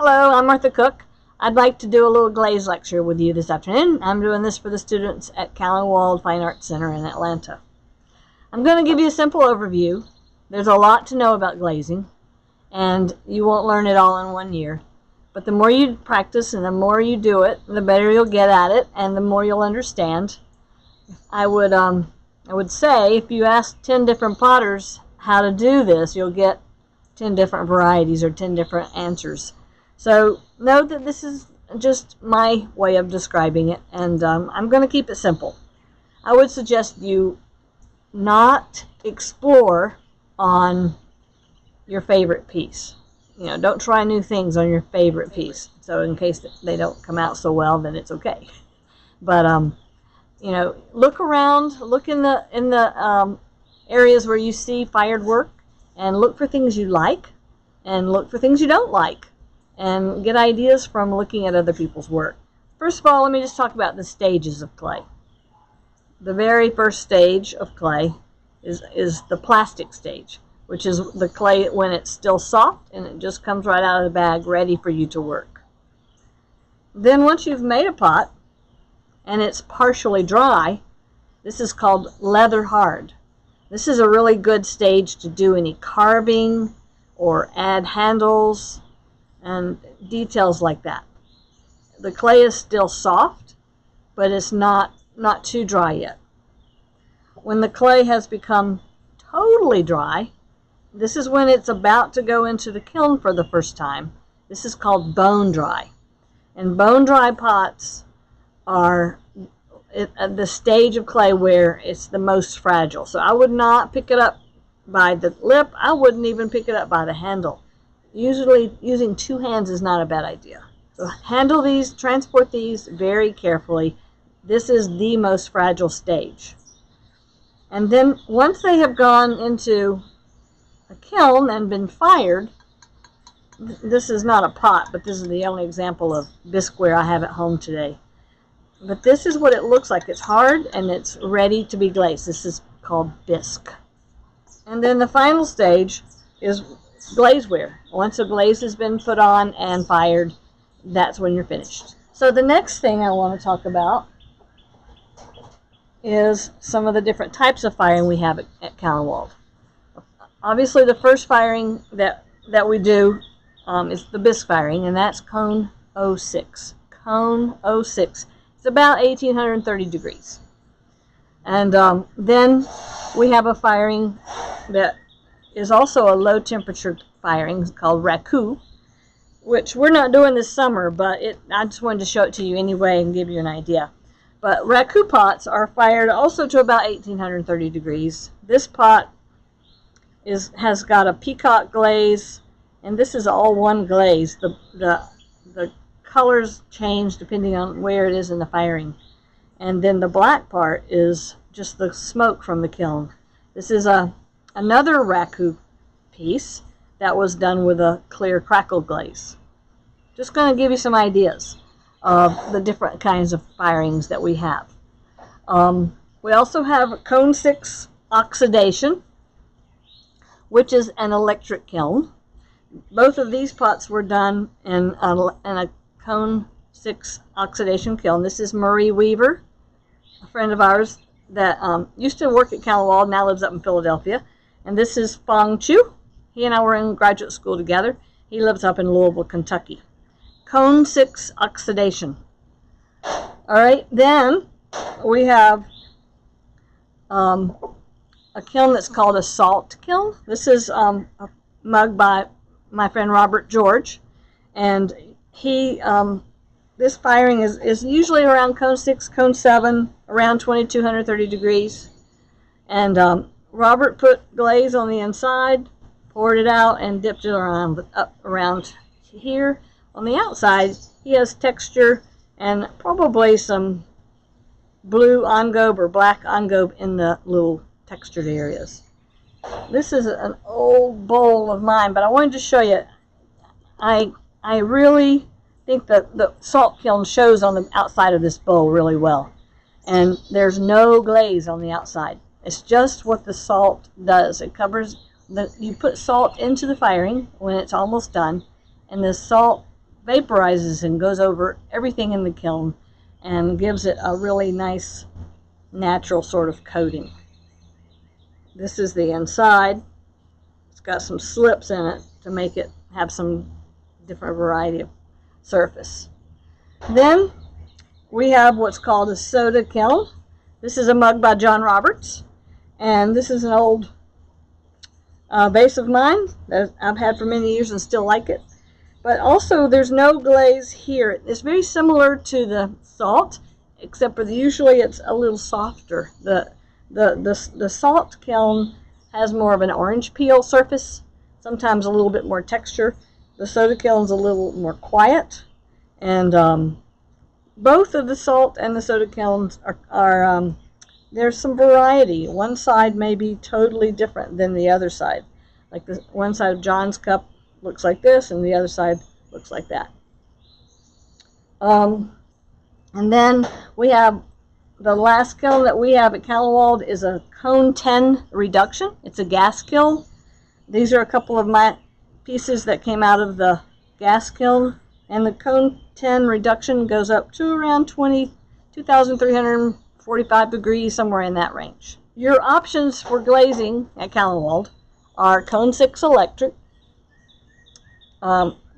Hello, I'm Martha Cook. I'd like to do a little glaze lecture with you this afternoon. I'm doing this for the students at Callanwolde Fine Arts Center in Atlanta. I'm going to give you a simple overview. There's a lot to know about glazing, and you won't learn it all in 1 year. But the more you practice and the more you do it, the better you'll get at it and the more you'll understand. I would say if you ask 10 different potters how to do this, you'll get 10 different varieties or 10 different answers. So know that this is just my way of describing it, and I'm going to keep it simple. I would suggest you not explore on your favorite piece. Don't try new things on your favorite piece. So in case they don't come out so well, then it's okay. But look around, look in the areas where you see fired work, and look for things you like, and look for things you don't like, and get ideas from looking at other people's work. First of all, let me just talk about the stages of clay. The very first stage of clay is the plastic stage, which is the clay when it's still soft and it just comes right out of the bag ready for you to work. Then once you've made a pot and it's partially dry, this is called leather hard. This is a really good stage to do any carving or add handles and details like that. The clay is still soft, but it's not too dry yet. When the clay has become totally dry, this is when it's about to go into the kiln for the first time. This is called bone dry. And bone dry pots are at the stage of clay where it's the most fragile. So I would not pick it up by the lip. I wouldn't even pick it up by the handle. Usually using two hands is not a bad idea. So handle these, transport these very carefully. This is the most fragile stage. And then once they have gone into a kiln and been fired, this is not a pot, but this is the only example of bisqueware I have at home today. But this is what it looks like. It's hard and it's ready to be glazed. This is called bisque. And then the final stage is glazeware. Once a glaze has been put on and fired, that's when you're finished. So the next thing I want to talk about is some of the different types of firing we have at Callanwolde. Obviously the first firing that we do is the bisque firing, and that's cone 06. Cone 06. It's about 1830 degrees. And then we have a firing that is also a low temperature firing called raku, which we're not doing this summer, but I just wanted to show it to you anyway and give you an idea. But raku pots are fired also to about 1830 degrees. This pot has got a peacock glaze, and this is all one glaze. The colors change depending on where it is in the firing. And then the black part is just the smoke from the kiln. This is another raku piece that was done with a clear crackle glaze. Just going to give you some ideas of the different kinds of firings that we have. We also have cone 6 oxidation, which is an electric kiln. Both of these pots were done in a cone 6 oxidation kiln. This is Marie Weaver, a friend of ours that used to work at Callanwolde, now lives up in Philadelphia. And this is Fong Chu. He and I were in graduate school together. He lives up in Louisville, Kentucky. Cone 6 oxidation. All right, then we have a kiln that's called a salt kiln. This is a mug by my friend Robert George, and this firing is usually around cone 6, cone 7, around 2230 degrees. And Robert put glaze on the inside, poured it out, and dipped it up around here. On the outside, he has texture and probably some blue engobe or black engobe in the little textured areas. This is an old bowl of mine, but I wanted to show you. I really think that the salt kiln shows on the outside of this bowl really well. And there's no glaze on the outside. It's just what the salt does. It covers you put salt into the firing when it's almost done, and the salt vaporizes and goes over everything in the kiln and gives it a really nice natural sort of coating. This is the inside. It's got some slips in it to make it have some different variety of surface. Then we have what's called a soda kiln. This is a mug by John Roberts, and this is an old vase of mine that I've had for many years and still like it. But also there's no glaze here. It's very similar to the salt, except for usually it's a little softer. The salt kiln has more of an orange peel surface, sometimes a little bit more texture. The soda kiln's a little more quiet, and both of the salt and the soda kilns are there's some variety. One side may be totally different than the other side. Like the one side of John's cup looks like this, and the other side looks like that. And then we have the last kiln that we have at Callanwolde is a cone 10 reduction. It's a gas kiln. These are a couple of my pieces that came out of the gas kiln, and the cone 10 reduction goes up to around 2,345 degrees, somewhere in that range. Your options for glazing at Callanwolde are cone 6 electric.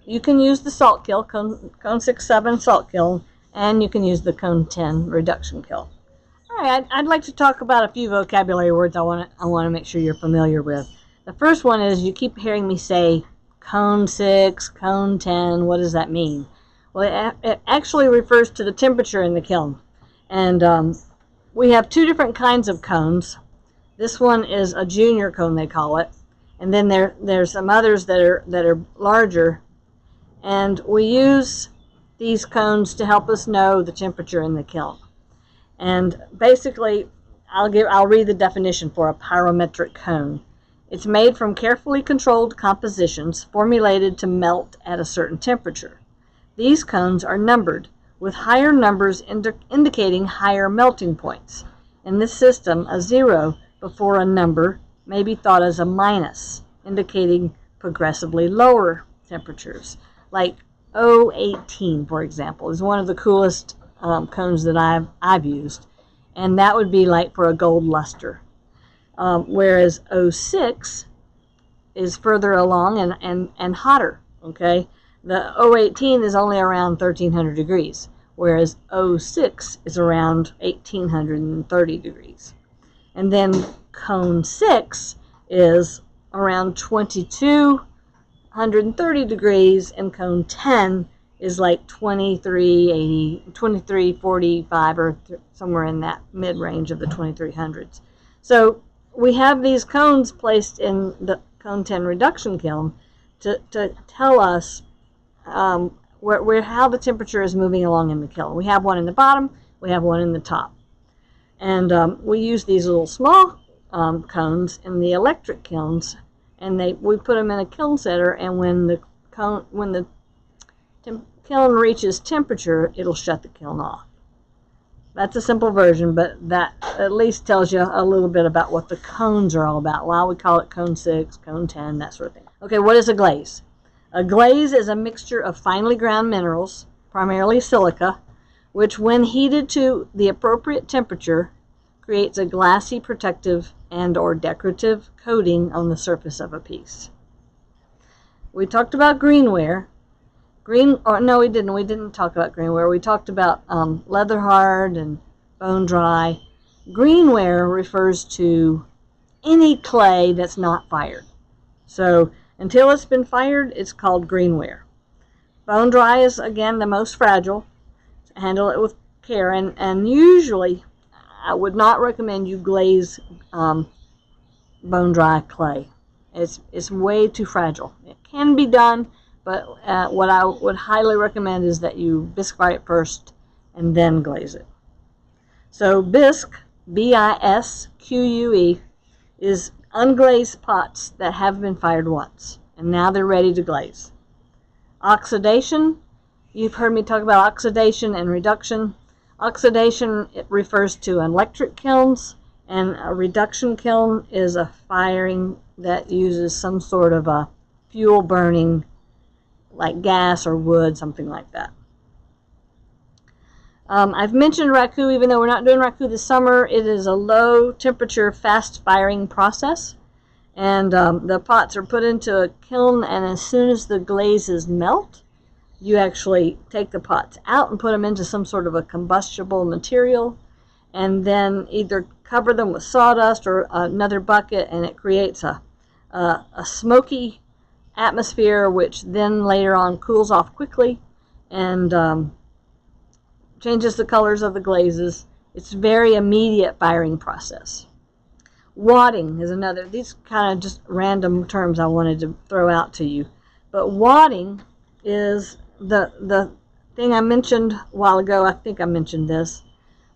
You can use the salt kiln, cone 6-7 salt kiln, and you can use the cone 10 reduction kiln. All right, I'd like to talk about a few vocabulary words I want to make sure you're familiar with. The first one is, you keep hearing me say cone 6, cone 10. What does that mean? Well, it actually refers to the temperature in the kiln. And we have two different kinds of cones. This one is a junior cone, they call it. And then there's some others that are larger. And we use these cones to help us know the temperature in the kiln. And basically, I'll read the definition for a pyrometric cone. It's made from carefully controlled compositions formulated to melt at a certain temperature. These cones are numbered, with higher numbers indicating higher melting points. In this system, a 0 before a number may be thought as a minus, indicating progressively lower temperatures. Like 018, for example, is one of the coolest cones that I've used, and that would be like for a gold luster. Whereas 06 is further along and hotter, okay? The 018 is only around 1,300 degrees, whereas 06 is around 1,830 degrees. And then cone 6 is around 2,230 degrees, and cone 10 is like 2380, 2345, or somewhere in that mid-range of the 2300s. So we have these cones placed in the cone 10 reduction kiln to tell us how the temperature is moving along in the kiln. We have one in the bottom, we have one in the top. And we use these little small cones in the electric kilns, and we put them in a kiln setter, and when the kiln reaches temperature, it'll shut the kiln off. That's a simple version, but that at least tells you a little bit about what the cones are all about. Why we call it cone 6, cone 10, that sort of thing. Okay, what is a glaze? A glaze is a mixture of finely ground minerals, primarily silica, which when heated to the appropriate temperature creates a glassy, protective, and/or decorative coating on the surface of a piece. We talked about greenware. No, we didn't. We didn't talk about greenware. We talked about leather hard and bone dry. Greenware refers to any clay that's not fired. So until it's been fired, it's called greenware. Bone dry is, again, the most fragile. Handle it with care, and usually I would not recommend you glaze bone dry clay. It's way too fragile. It can be done, but what I would highly recommend is that you bisque it first and then glaze it. So bisque, B-I-S-Q-U-E, is unglazed pots that have been fired once, and now they're ready to glaze. Oxidation, you've heard me talk about oxidation and reduction. Oxidation, it refers to electric kilns, and a reduction kiln is a firing that uses some sort of a fuel burning like gas or wood, something like that. I've mentioned raku, even though we're not doing raku this summer. It is a low temperature, fast firing process. And the pots are put into a kiln, and as soon as the glazes melt, you actually take the pots out and put them into some sort of a combustible material, and then either cover them with sawdust or another bucket, and it creates a smoky atmosphere, which then later on cools off quickly and changes the colors of the glazes. It's a very immediate firing process. Wadding is another. These kind of just random terms I wanted to throw out to you. But wadding is the thing I mentioned a while ago. I think I mentioned this,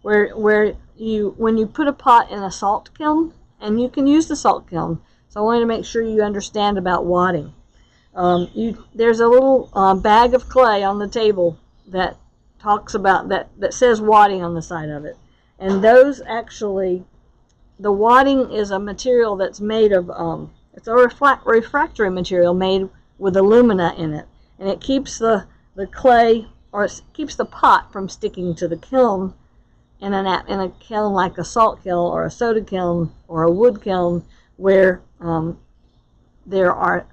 where when you put a pot in a salt kiln, and you can use the salt kiln. So I wanted to make sure you understand about wadding. There's a little bag of clay on the table that talks about that says wadding on the side of it, and those actually, the wadding is a material that's made of it's a refractory material made with alumina in it, and it keeps the clay, or it keeps the pot from sticking to the kiln in a kiln like a salt kiln or a soda kiln or a wood kiln, where there are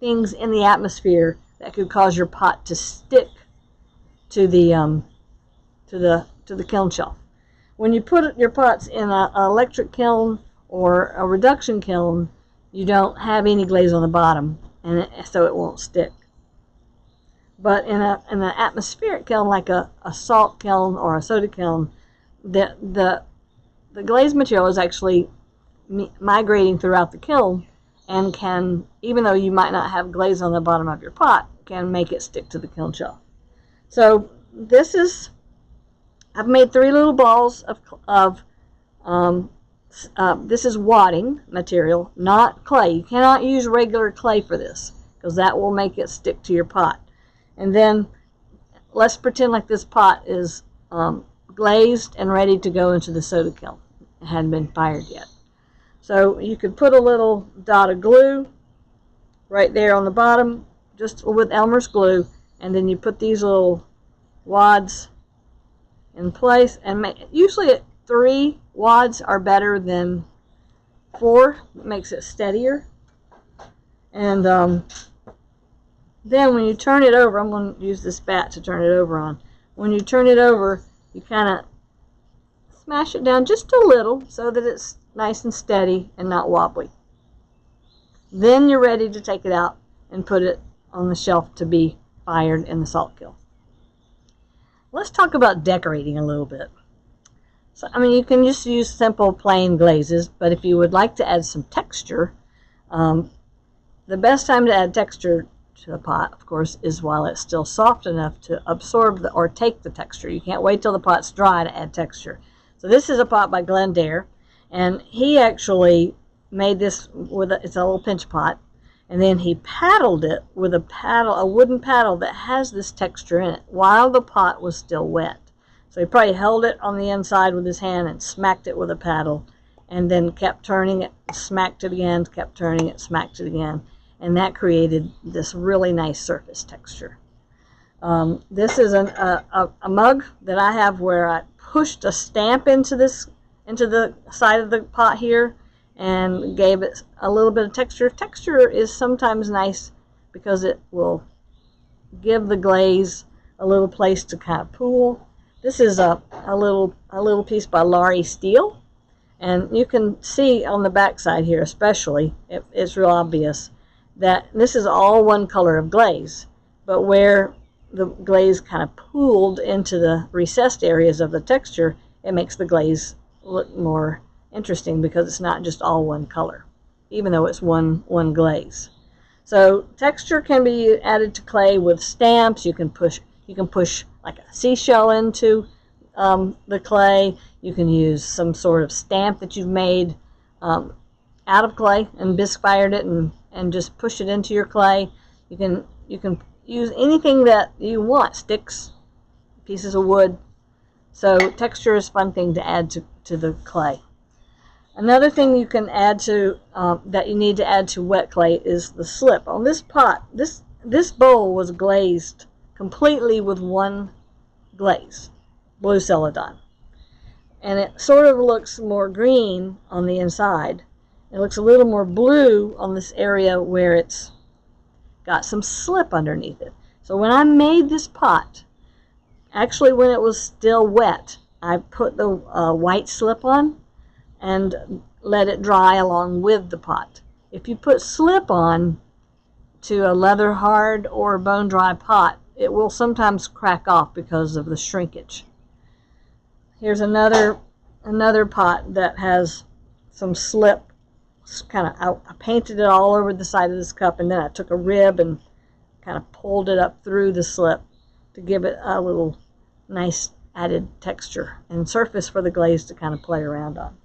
things in the atmosphere that could cause your pot to stick to the kiln shelf. When you put your pots in an electric kiln or a reduction kiln, you don't have any glaze on the bottom, and so it won't stick. But in an atmospheric kiln like a salt kiln or a soda kiln, the glaze material is actually migrating throughout the kiln, and can, even though you might not have glaze on the bottom of your pot, can make it stick to the kiln shelf. So I've made 3 little balls of this is wadding material, not clay. You cannot use regular clay for this, because that will make it stick to your pot. And then let's pretend like this pot is glazed and ready to go into the soda kiln. It hadn't been fired yet. So you could put a little dot of glue right there on the bottom, just with Elmer's glue, and then you put these little wads in place, and usually 3 wads are better than 4. It makes it steadier. And then when you turn it over, I'm going to use this bat to turn it over on. When you turn it over, you kind of smash it down just a little so that it's nice and steady and not wobbly. Then you're ready to take it out and put it on the shelf to be fired in the salt kiln. Let's talk about decorating a little bit. So, I mean, you can just use simple plain glazes, but if you would like to add some texture, the best time to add texture to the pot, of course, is while it's still soft enough to absorb or take the texture. You can't wait till the pot's dry to add texture. So this is a pot by Glaze, and he actually made this with it's a little pinch pot, and then he paddled it with a wooden paddle that has this texture in it while the pot was still wet. So he probably held it on the inside with his hand and smacked it with a paddle, and then kept turning it, smacked it again, kept turning it, smacked it again, and that created this really nice surface texture. This is a mug that I have where I pushed a stamp into the side of the pot here, and gave it a little bit of texture. Texture is sometimes nice because it will give the glaze a little place to kind of pool. This is a little piece by Laurie Steele, and you can see on the back side here especially, it's real obvious that this is all one color of glaze, but where the glaze kind of pooled into the recessed areas of the texture, it makes the glaze look more interesting because it's not just all one color, even though it's one glaze. So texture can be added to clay with stamps. You can push like a seashell into the clay. You can use some sort of stamp that you've made out of clay and bisque fired it and just push it into your clay. You can use anything that you want, sticks, pieces of wood. So texture is a fun thing to add to the clay. Another thing you can add to that you need to add to wet clay is the slip. On this pot, this this bowl was glazed completely with one glaze, blue celadon. And it sort of looks more green on the inside. It looks a little more blue on this area where it's got some slip underneath it. So when I made this pot, actually when it was still wet, I put the white slip on and let it dry along with the pot. If you put slip on to a leather hard or bone dry pot, it will sometimes crack off because of the shrinkage. Here's another pot that has some slip. I painted it all over the side of this cup, and then I took a rib and kind of pulled it up through the slip to give it a little nice added texture and surface for the glaze to kind of play around on.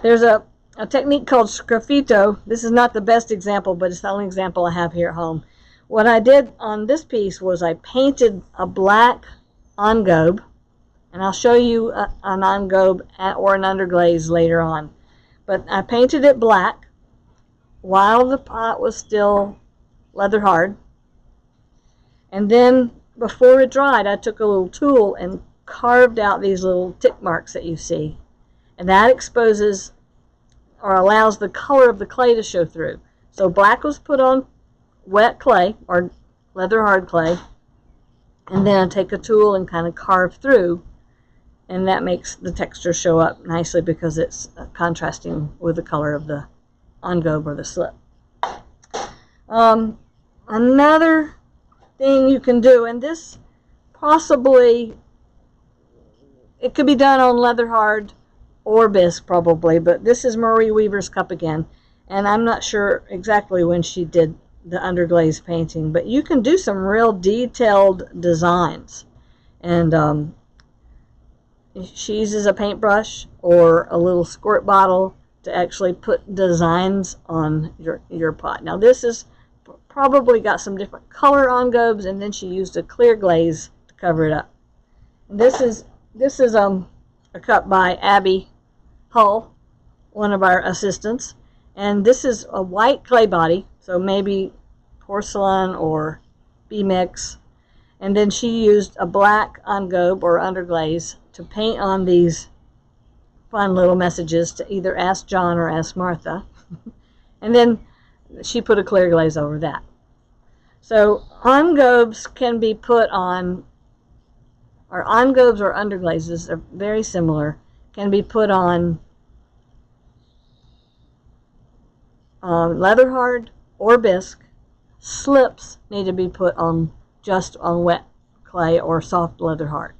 There's a technique called sgraffito. This is not the best example, but it's the only example I have here at home. What I did on this piece was I painted a black engobe, and I'll show you an engobe or an underglaze later on. But I painted it black while the pot was still leather hard. And then before it dried, I took a little tool and carved out these little tick marks that you see. And that exposes or allows the color of the clay to show through. So black was put on wet clay or leather hard clay. And then I take a tool and kind of carve through. And that makes the texture show up nicely because it's contrasting with the color of the engobe or the slip. Another thing you can do, and this possibly, it could be done on leather hard or bisque probably, but this is Marie Weaver's cup again, and I'm not sure exactly when she did the underglaze painting, but you can do some real detailed designs. And she uses a paintbrush or a little squirt bottle to actually put designs on your pot. Now this is probably got some different color engobes, and then she used a clear glaze to cover it up. And this is a cup by Abby Hull, one of our assistants, and this is a white clay body, so maybe porcelain or B-mix, and then she used a black engobe or underglaze to paint on these fun little messages to either ask John or ask Martha. And then she put a clear glaze over that. So engobes can be put on, or engobes or underglazes are very similar, can be put on leather hard or bisque. Slips need to be put on just on wet clay or soft leather hard.